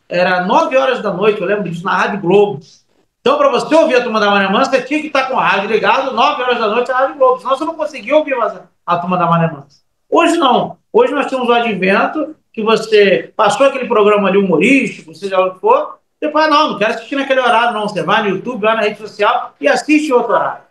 Speaker 1: era 9 horas da noite, eu lembro disso, na Rádio Globo. Então, para você ouvir a Turma da Maré Mansa, você tinha que estar com a rádio ligado, 9 horas da noite, na Rádio Globo, senão você não conseguia ouvir a Turma da Maré Mansa. Hoje não. Hoje nós temos o advento que você passou aquele programa ali humorístico, seja lá o que for, depois, não quero assistir naquele horário, não. Você vai no YouTube, vai na rede social e assiste outro horário.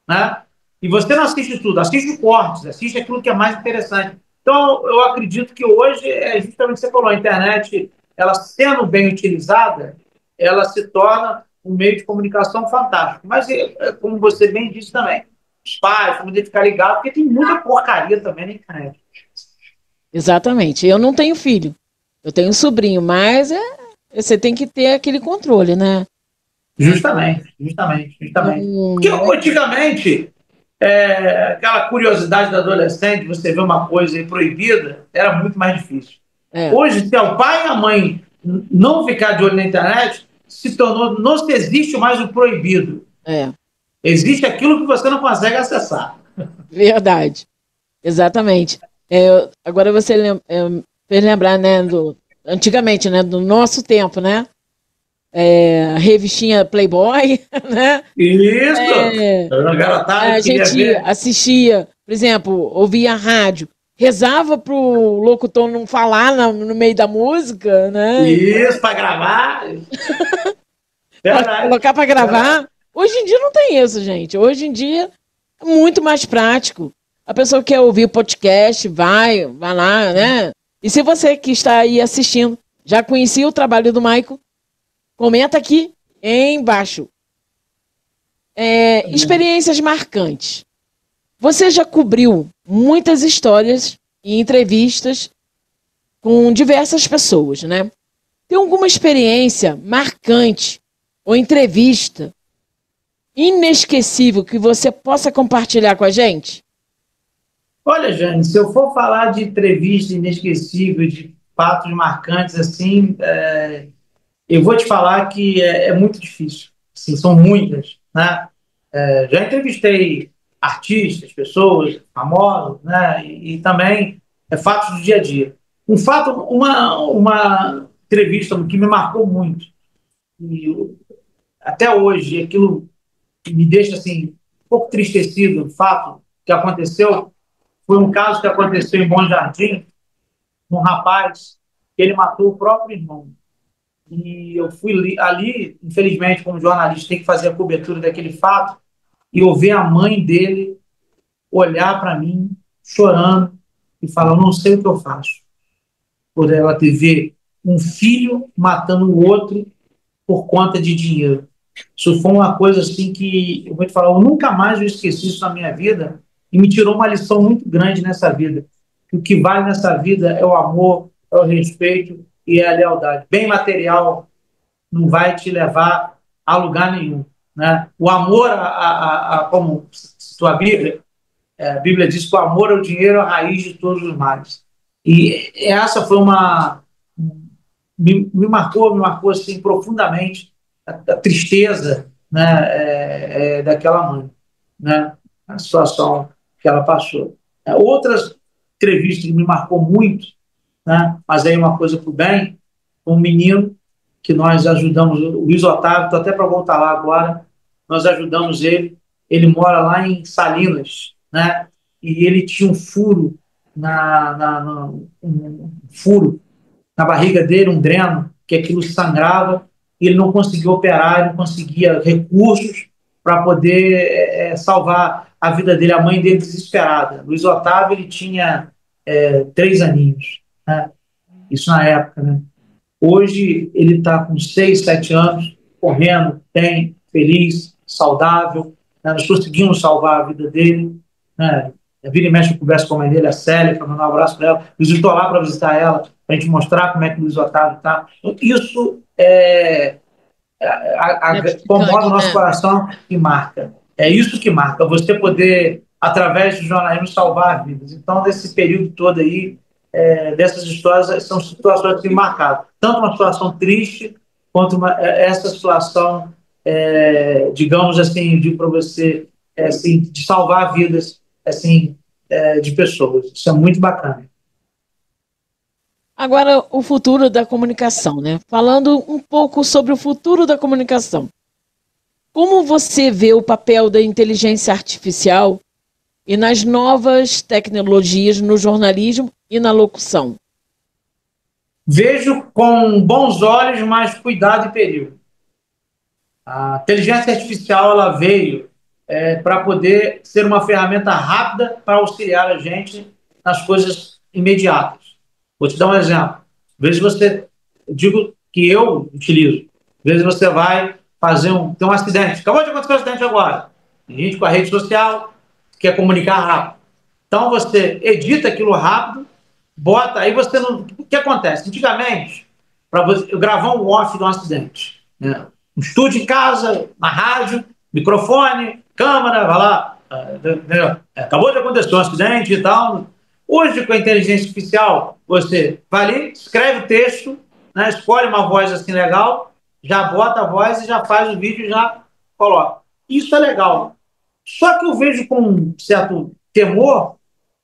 Speaker 1: Né? E você não assiste tudo, assiste cortes, assiste aquilo que é mais interessante. Então, eu acredito que hoje, é justamente o que você falou, a internet, ela sendo bem utilizada, ela se torna um meio de comunicação fantástico. Mas, como você bem disse também, os pais, como de ficar ligado, porque tem muita porcaria também na internet.
Speaker 2: Exatamente. Eu não tenho filho, eu tenho um sobrinho, mas você tem que ter aquele controle, né?
Speaker 1: Justamente. Porque antigamente, aquela curiosidade do adolescente, você vê uma coisa aí proibida, era muito mais difícil. Hoje, se o pai e a mãe não ficar de olho na internet, se tornou, não se existe mais o proibido. Existe aquilo que você não consegue acessar.
Speaker 2: Verdade. Exatamente. Agora você fez lembrar, né, antigamente, né, do nosso tempo, né? Revistinha Playboy, né?
Speaker 1: Isso!
Speaker 2: A gente assistia, por exemplo, ouvia a rádio, rezava pro locutor não falar no meio da música, né?
Speaker 1: Isso, para gravar.
Speaker 2: Verdade. Colocar para gravar. Hoje em dia não tem isso, gente. Hoje em dia é muito mais prático. A pessoa quer ouvir o podcast, vai lá, né? E se você que está aí assistindo já conhecia o trabalho do Maico, comenta aqui embaixo. Experiências marcantes. Você já cobriu muitas histórias e entrevistas com diversas pessoas, né? Tem alguma experiência marcante ou entrevista inesquecível que você possa compartilhar com a gente?
Speaker 1: Olha, Jane, se eu for falar de entrevista inesquecível, de fatos marcantes, assim, eu vou te falar que é muito difícil. Assim, são muitas, né? Já entrevistei artistas, pessoas famosas, né? E também fatos do dia a dia. Uma entrevista que me marcou muito, e até hoje aquilo me deixa assim um pouco tristecido, o fato que aconteceu, foi um caso que aconteceu em Bom Jardim, um rapaz que ele matou o próprio irmão. E eu fui ali, infelizmente, como jornalista, tem que fazer a cobertura daquele fato, e eu ver a mãe dele olhar para mim, chorando, e falar, eu não sei o que eu faço. Por ela ter ver um filho matando o outro por conta de dinheiro. Isso foi uma coisa assim que, eu vou te falar, eu nunca mais eu esqueci isso na minha vida, e me tirou uma lição muito grande nessa vida. Que o que vale nessa vida é o amor, é o respeito e é a lealdade. Bem material não vai te levar a lugar nenhum. Né? O amor, como a Bíblia diz que o amor ao dinheiro é a raiz de todos os males. E essa foi me marcou assim, profundamente a tristeza, né, daquela mãe, né, a situação que ela passou. Outras entrevistas que me marcou muito, né, mas aí uma coisa para o bem, um menino que nós ajudamos, o Luiz Otávio, estou até para voltar lá agora, nós ajudamos ele mora lá em Salinas, né, e ele tinha um furo um furo na barriga dele, um dreno, que aquilo sangrava, e ele não conseguia operar, ele não conseguia recursos para poder salvar a vida dele, a mãe dele desesperada. Luiz Otávio, ele tinha 3 aninhos, né? Isso na época, né? Hoje ele está com 6, 7 anos, correndo, bem, feliz, saudável, né? Nós conseguimos salvar a vida dele, né? Vira e mexe, eu converso com a mãe dele, a Célia, para mandar um abraço para ela. Eu estou lá para visitar ela, para a gente mostrar como é que o Luiz Otávio está. Isso comove o nosso coração e marca. É isso que marca, você poder, através do jornalismo, salvar vidas. Então, nesse período todo aí, dessas histórias, são situações que marcaram. Tanto uma situação triste, quanto essa situação, digamos assim, digo para você, assim, de salvar vidas assim, de pessoas. Isso é muito bacana.
Speaker 2: Agora, o futuro da comunicação, né? Falando um pouco sobre o futuro da comunicação. Como você vê o papel da inteligência artificial e nas novas tecnologias no jornalismo e na locução?
Speaker 1: Vejo com bons olhos, mas cuidado e perigo. A inteligência artificial ela veio para poder ser uma ferramenta rápida para auxiliar a gente nas coisas imediatas. Vou te dar um exemplo. Às vezes você, eu digo que eu utilizo, às vezes você vai fazer tem um acidente, acabou de acontecer um acidente agora, tem gente com a rede social quer comunicar rápido. Então você edita aquilo rápido, bota, aí você não. O que acontece? Antigamente, para eu gravar um off de um acidente, né? Um estúdio em casa, na rádio, microfone, câmera, vai lá, acabou de acontecer um acidente e tal. Hoje, com a inteligência artificial, você vai ali, escreve o texto, né, escolhe uma voz assim legal, já bota a voz e já faz o vídeo e já coloca. Isso é legal. Só que eu vejo com um certo temor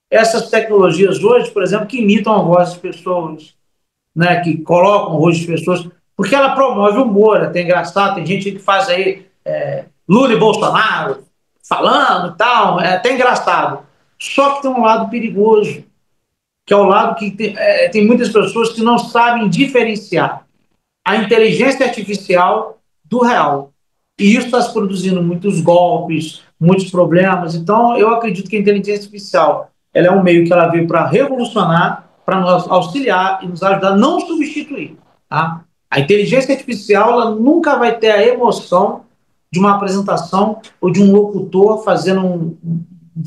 Speaker 1: essas tecnologias hoje, por exemplo, que imitam a voz das pessoas, né, que colocam o rosto de pessoas, porque ela promove humor, até engraçado, tem gente que faz aí Lula e Bolsonaro falando e tal, é até engraçado. Só que tem um lado perigoso, que é o lado que tem muitas pessoas que não sabem diferenciar a inteligência artificial do real. E isso está produzindo muitos golpes, muitos problemas. Então, eu acredito que a inteligência artificial ela é um meio que ela veio para revolucionar, para nos auxiliar e nos ajudar, não substituir. Tá? A inteligência artificial ela nunca vai ter a emoção de uma apresentação ou de um locutor fazendo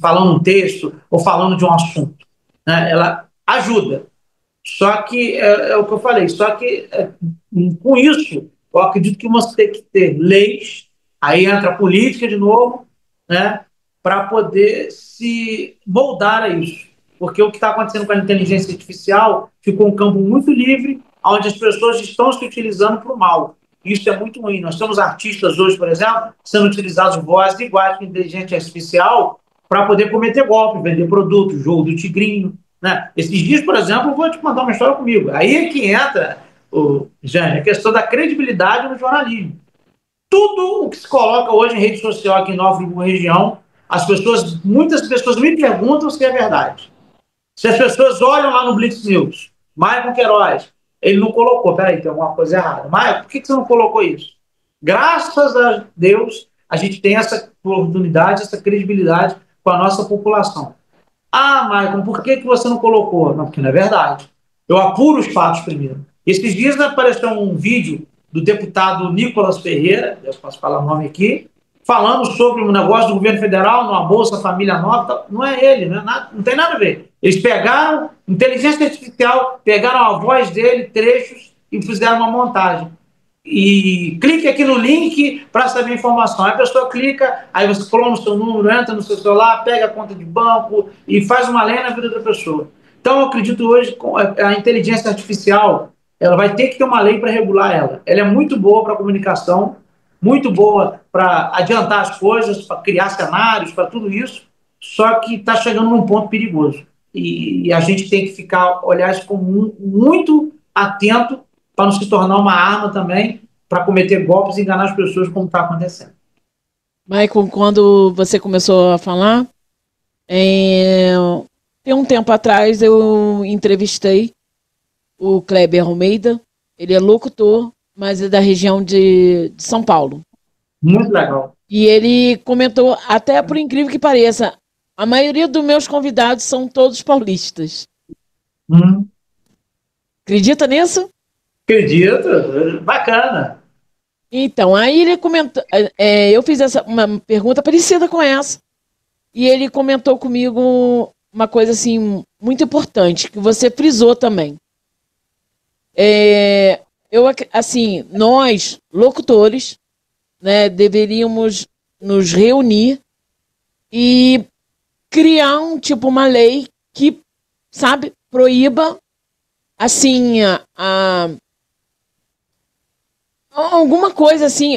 Speaker 1: falando um texto ou falando de um assunto. Né? Ela ajuda. Só que é o que eu falei, só que com isso eu acredito que você tem que ter leis, aí entra a política de novo, né, para poder se moldar a isso. Porque o que está acontecendo com a inteligência artificial ficou um campo muito livre, onde as pessoas estão se utilizando para o mal. Isso é muito ruim. Nós temos artistas hoje, por exemplo, sendo utilizados vozes iguais com inteligência artificial para poder cometer golpe, vender produto, jogo do tigrinho. Né? Esses dias, por exemplo, eu vou te contar uma história comigo. Aí é que entra, Jane, a questão da credibilidade no jornalismo. Tudo o que se coloca hoje em rede social aqui em Nova Friburgo região, muitas pessoas me perguntam se é verdade. Se as pessoas olham lá no Blitz News, Maicon Queiroz, ele não colocou, peraí, tem alguma coisa errada. Maicon, por que você não colocou isso? Graças a Deus, a gente tem essa oportunidade, essa credibilidade com a nossa população. Ah, Maicon, por que você não colocou? Não, porque não é verdade. Eu apuro os fatos primeiro. Esses dias apareceu um vídeo do deputado Nicolas Ferreira, eu posso falar o nome aqui, falando sobre um negócio do governo federal, numa Bolsa Família Nova. Não é ele, não tem nada a ver. Eles pegaram inteligência artificial, pegaram a voz dele, trechos, e fizeram uma montagem. E clique aqui no link para saber a informação. Aí a pessoa clica, aí você clona o seu número, entra no seu celular, pega a conta de banco e faz uma lenha na vida da pessoa. Então, eu acredito hoje que a inteligência artificial ela vai ter que ter uma lei para regular ela. Ela é muito boa para a comunicação, muito boa para adiantar as coisas, para criar cenários, para tudo isso, só que está chegando num ponto perigoso. E a gente tem que olhar isso como muito atento para não se tornar uma arma também para cometer golpes e enganar as pessoas como está acontecendo.
Speaker 2: Maicon, quando você começou a falar, tem um tempo atrás eu entrevistei o Kleber Almeida, ele é locutor, mas é da região de São Paulo.
Speaker 1: Muito legal.
Speaker 2: E ele comentou, até por incrível que pareça, a maioria dos meus convidados são todos paulistas.
Speaker 1: Hum,
Speaker 2: Acredita nisso?
Speaker 1: acredito, bacana.
Speaker 2: Então, aí ele comentou, eu fiz uma pergunta parecida com essa, e ele comentou comigo uma coisa assim muito importante que você frisou também. Assim, nós locutores, né, deveríamos nos reunir e criar uma lei que, sabe, proíba assim alguma coisa assim.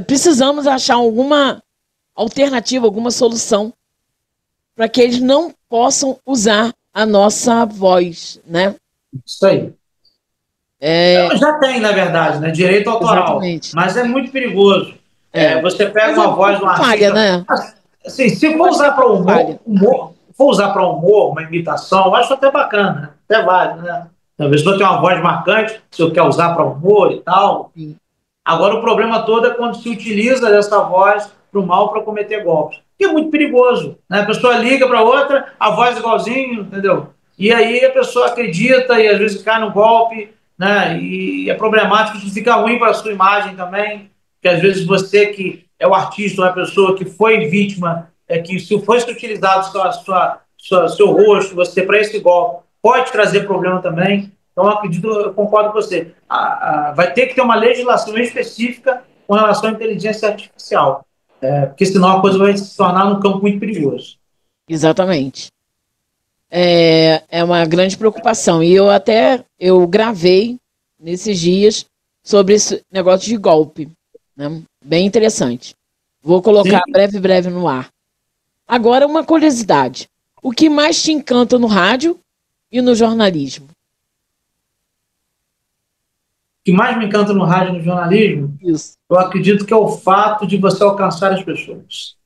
Speaker 2: Precisamos achar alguma alternativa, alguma solução para que eles não possam usar a nossa voz, né?
Speaker 1: Isso aí. Já tem, na verdade, né? Direito autoral,
Speaker 2: Exatamente.
Speaker 1: mas é muito perigoso. Você pega
Speaker 2: Mas é
Speaker 1: uma
Speaker 2: um
Speaker 1: voz de um
Speaker 2: pouco falha,
Speaker 1: artista.
Speaker 2: né?
Speaker 1: Assim, se
Speaker 2: Eu
Speaker 1: for
Speaker 2: acho que é
Speaker 1: usar
Speaker 2: um
Speaker 1: para
Speaker 2: pouco falha.
Speaker 1: humor, for usar para humor, uma imitação, eu acho até bacana, né? Até vale, né? Talvez eu tenha uma voz marcante, se eu quer usar para humor e tal.
Speaker 2: Sim.
Speaker 1: Agora, o problema todo é quando se utiliza dessa voz para o mal para cometer golpes. Que é muito perigoso. Né? A pessoa liga para outra, a voz igualzinho, entendeu? E aí a pessoa acredita e às vezes cai no golpe, né? E é problemático, isso fica ruim para a sua imagem também, que às vezes você que é o artista, uma pessoa que foi vítima, que se fosse utilizado seu rosto, você para esse golpe, pode trazer problema também. Então, eu concordo com você. Vai ter que ter uma legislação específica com relação à inteligência artificial, porque senão a coisa vai se tornar um campo muito perigoso.
Speaker 2: Exatamente. É uma grande preocupação. E eu gravei nesses dias sobre esse negócio de golpe, né? Bem interessante. Vou
Speaker 1: Sim.
Speaker 2: colocar breve no ar. Agora, uma curiosidade. O que mais te encanta no rádio e no jornalismo?
Speaker 1: O que mais me encanta no rádio e no jornalismo,
Speaker 2: Isso.
Speaker 1: eu acredito que é o fato de você alcançar as pessoas.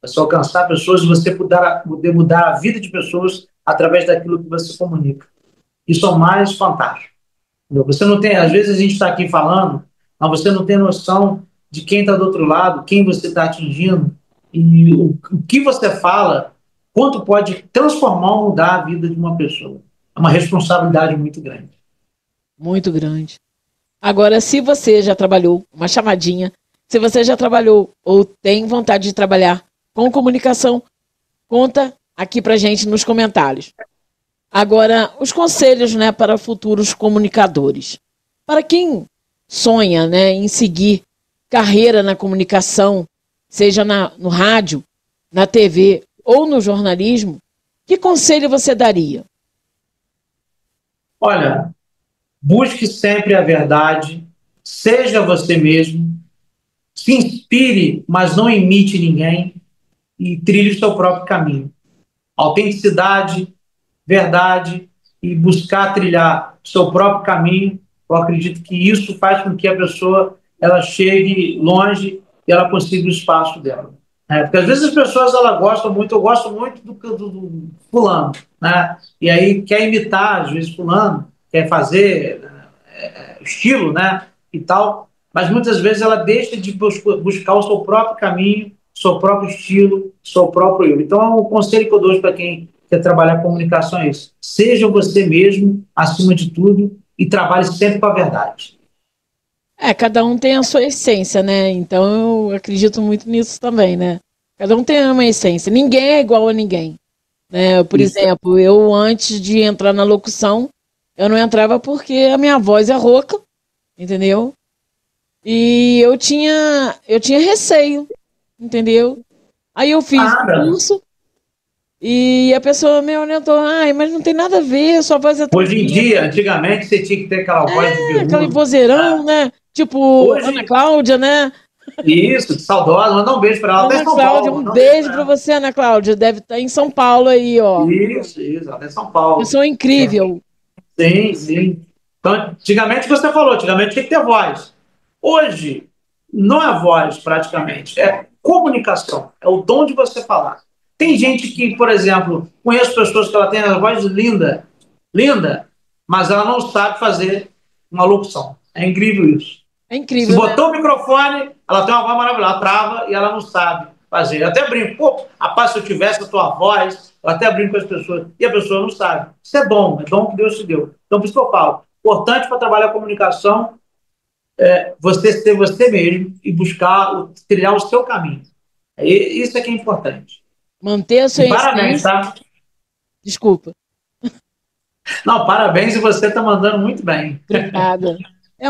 Speaker 1: Você alcançar pessoas e você poder mudar a vida de pessoas através daquilo que você comunica. Isso é o mais fantástico. Você não tem, às vezes a gente está aqui falando, mas você não tem noção de quem está do outro lado, quem você está atingindo e o que você fala, quanto pode transformar ou mudar a vida de uma pessoa. É uma responsabilidade muito grande.
Speaker 2: Muito grande. Agora, se você já trabalhou, uma chamadinha, se você já trabalhou ou tem vontade de trabalhar com comunicação, conta aqui pra gente nos comentários. Agora, os conselhos, né, para futuros comunicadores. Para quem sonha, né, em seguir carreira na comunicação, seja no rádio, na TV ou no jornalismo, que conselho você daria?
Speaker 1: Olha, busque sempre a verdade, seja você mesmo, se inspire, mas não imite ninguém e trilhe o seu próprio caminho. Autenticidade, verdade e buscar trilhar o seu próprio caminho, eu acredito que isso faz com que a pessoa ela chegue longe e ela consiga o espaço dela. Porque às vezes as pessoas ela gostam muito, eu gosto muito do fulano, né? E aí quer imitar, às vezes, fulano, quer fazer estilo, né? E tal, mas muitas vezes ela deixa de buscar o seu próprio caminho, seu próprio estilo, seu próprio eu. Então, o conselho que eu dou para quem quer trabalhar comunicação é isso. Seja você mesmo, acima de tudo, e trabalhe sempre com a verdade.
Speaker 2: Cada um tem a sua essência, né? Então eu acredito muito nisso também, né? Cada um tem uma essência. Ninguém é igual a ninguém. Né? Por
Speaker 1: Isso.
Speaker 2: exemplo, eu antes de entrar na locução, eu não entrava porque a minha voz é rouca, entendeu? E eu tinha receio, entendeu? Aí eu fiz o curso e a pessoa me orientou, ai, mas não tem nada a ver, sua voz é tão
Speaker 1: Hoje em
Speaker 2: bonita.
Speaker 1: dia, antigamente, você tinha que ter aquela voz de
Speaker 2: Aquele
Speaker 1: veludo.
Speaker 2: vozeirão, né? Tipo Ana
Speaker 1: Hoje,
Speaker 2: Cláudia, né?
Speaker 1: isso, saudosa, mandar um beijo para ela, até
Speaker 2: Ana
Speaker 1: São
Speaker 2: Cláudia,
Speaker 1: Paulo.
Speaker 2: um
Speaker 1: Mandar um beijo
Speaker 2: beijo
Speaker 1: para
Speaker 2: pra
Speaker 1: ela.
Speaker 2: você, Ana Cláudia. Deve estar em São Paulo aí, ó.
Speaker 1: Isso, até São Paulo.
Speaker 2: Pessoa incrível.
Speaker 1: Sim, sim. Então, antigamente você falou, antigamente tinha que ter voz. Hoje, não é voz praticamente, é comunicação, é o dom de você falar. Tem gente que, por exemplo, conheço pessoas que ela tem a voz linda, linda, mas ela não sabe fazer uma locução. É incrível isso.
Speaker 2: É
Speaker 1: Se
Speaker 2: incrível, né?
Speaker 1: botou o microfone, ela tem uma voz maravilhosa, ela trava e ela não sabe fazer. Eu até brinco, pô, rapaz, se eu tivesse a tua voz, eu até brinco com as pessoas, e a pessoa não sabe. Isso é dom que Deus te deu. Então, por isso que eu falo, importante para trabalhar a comunicação você ser você mesmo e buscar, trilhar o seu caminho. Isso é que é importante.
Speaker 2: Manter a sua
Speaker 1: E parabéns,
Speaker 2: essência.
Speaker 1: tá?
Speaker 2: Desculpa.
Speaker 1: Não, parabéns e você está mandando muito bem.
Speaker 2: Obrigada.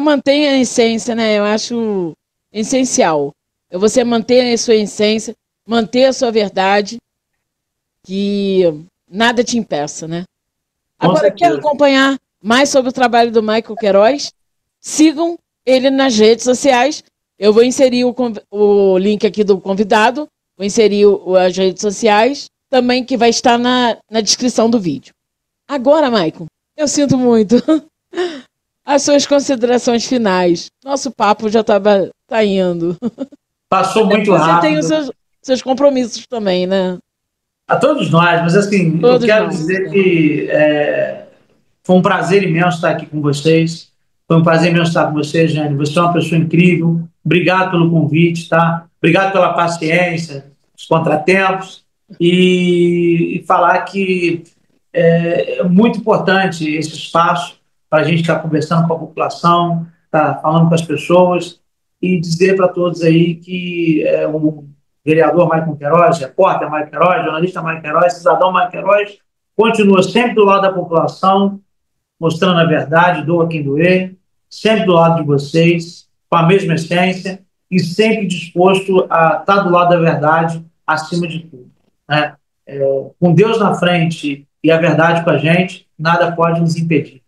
Speaker 2: Manter a essência, né? Eu acho essencial. É você manter a sua essência, manter a sua verdade, que nada te impeça, né? Agora, quer acompanhar mais sobre o trabalho do Michael Queiroz? Sigam ele nas redes sociais. Eu vou inserir o link aqui do convidado, vou inserir as redes sociais, também que vai estar na descrição do vídeo. Agora, Michael, eu sinto muito. As suas considerações finais. Nosso papo já tá indo.
Speaker 1: Passou muito rápido.
Speaker 2: Você tem os seus compromissos também, né?
Speaker 1: A todos nós, mas assim, eu quero dizer que foi um prazer imenso estar aqui com vocês. Foi um prazer imenso estar com vocês, Jane. Você é uma pessoa incrível. Obrigado pelo convite, tá? Obrigado pela paciência, os contratempos. E falar que é muito importante esse espaço para a gente estar conversando com a população, estar falando com as pessoas e dizer para todos aí que o vereador Michael Queiroz, repórter Michael Queiroz, jornalista Michael Queiroz, cidadão Michael Queiroz, continua sempre do lado da população, mostrando a verdade, doa quem doer, sempre do lado de vocês, com a mesma essência e sempre disposto a estar do lado da verdade acima de tudo. Né? Com Deus na frente e a verdade com a gente, nada pode nos impedir.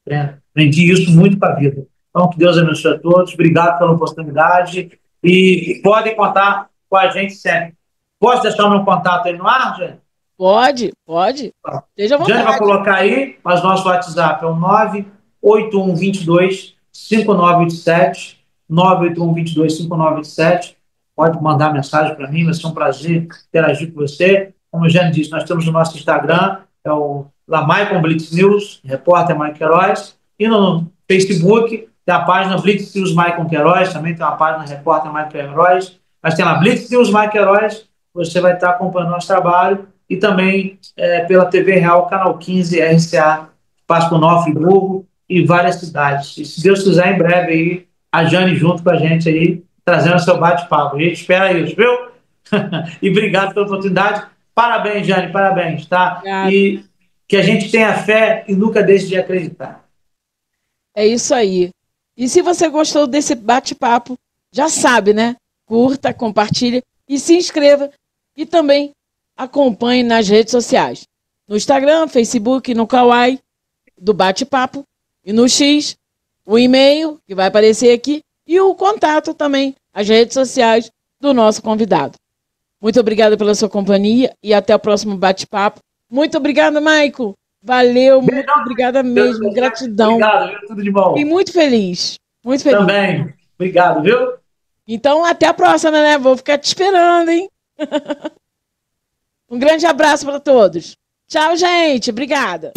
Speaker 1: Né? Aprendi isso muito com a vida. Então, que Deus abençoe a todos. Obrigado pela oportunidade e podem contar com a gente sempre. Posso deixar o meu contato aí no ar, Jane?
Speaker 2: Pode. Seja à vontade.
Speaker 1: Jane vai colocar aí, mas nosso WhatsApp é o 98122-5987, 98122-5987. Pode mandar mensagem para mim, vai ser um prazer interagir com você. Como a Jane disse, nós temos o nosso Instagram, é o Michael Blitz News, repórter Michael Queiroz, e no Facebook tem a página Blitz News Michael Queiroz, também tem uma página repórter Michael Queiroz, mas tem lá Blitz News Michael Queiroz, você vai estar acompanhando nosso trabalho, e também pela TV Real, Canal 15, RCA, Pasco Nova, Friburgo e várias cidades. E se Deus quiser, em breve aí, a Jane junto com a gente aí, trazendo seu bate-papo. A gente espera isso, viu? E obrigado pela oportunidade. Parabéns, Jane, parabéns, tá?
Speaker 2: Obrigada.
Speaker 1: E que a gente tenha fé e nunca deixe de acreditar.
Speaker 2: É isso aí. E se você gostou desse bate-papo, já sabe, né? Curta, compartilhe e se inscreva. E também acompanhe nas redes sociais. No Instagram, Facebook, no Kawaii, do bate-papo. E no X, o e-mail, que vai aparecer aqui. E o contato também, as redes sociais do nosso convidado. Muito obrigada pela sua companhia e até o próximo bate-papo. Muito obrigada, Michael. Valeu, muito obrigada mesmo. Gratidão.
Speaker 1: Obrigado, tudo de bom.
Speaker 2: Fiquei muito feliz. Muito feliz.
Speaker 1: Também. Obrigado, viu?
Speaker 2: Então, até a próxima, né? Vou ficar te esperando, hein? Um grande abraço para todos. Tchau, gente. Obrigada.